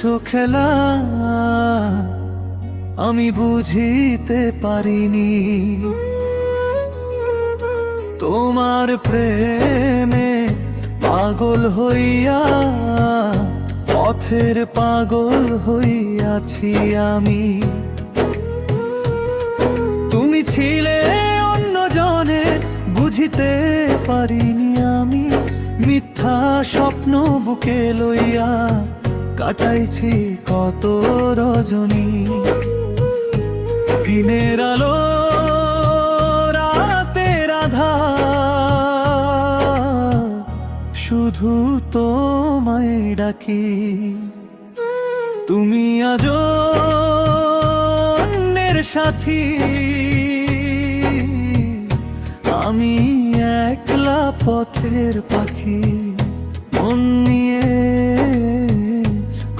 করেছো খেলা আমি বুঝিতে পারিনি। তোমার প্রেমে পাগল হইয়া পথের পাগল হইয়াছি আমি। তুমি ছিলে অন্য জনের বুঝিতে পারিনি আমি। মিথ্যা স্বপ্ন বুকে লইয়া কাটাইছি কত রজনী। দিনের আলো রাতের আঁধার শুধু তোমায় ডাকি। তুমি আজ অন্যের সাথী, আমি একলা পথের পাখি। মন নিয়ে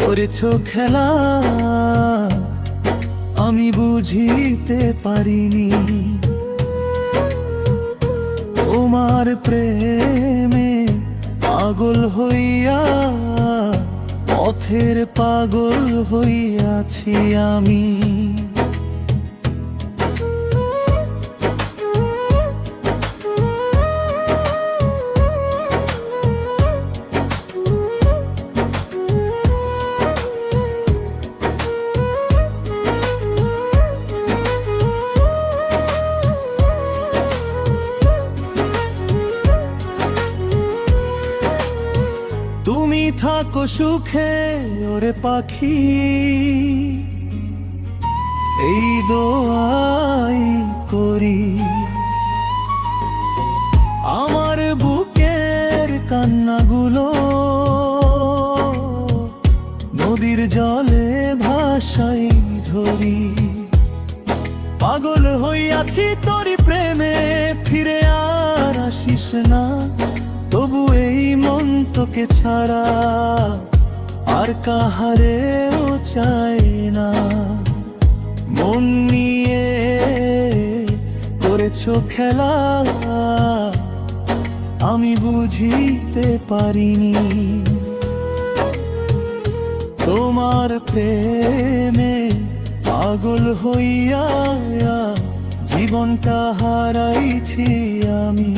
করেছো খেলা আমি বুঝিতে পারিনি। তোমার প্রেমে পাগল হইয়া পথের পাগল হইয়াছি আমি। তুমি থাকো সুখে ওরে পাখি, এই দোয়াই করি। আমার বুকের কান্নাগুলো নদীর জলে ভাসাই ধরি। পাগল হইয়াছি তোরি প্রেমে, ফিরে আর আসিস না। তবু এই মন তোকে ছাড়া আর কাহারেও চায় না। মন নিয়ে করেছো খেলা আমি বুঝিতে পারিনি। তোমার প্রেমে পাগল হইয়া জীবনটা হারাইছি আমি।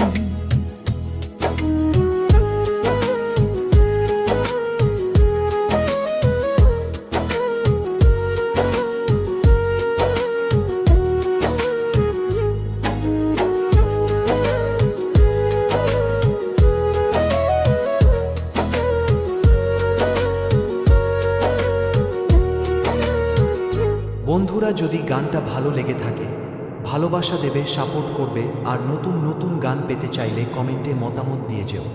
বন্ধুরা, যদি গানটা ভালো লেগে থাকে ভালোবাসা দেবে, সাপোর্ট করবে, আর নতুন নতুন গান পেতে চাইলে কমেন্টে মতামত দিয়ে যেও।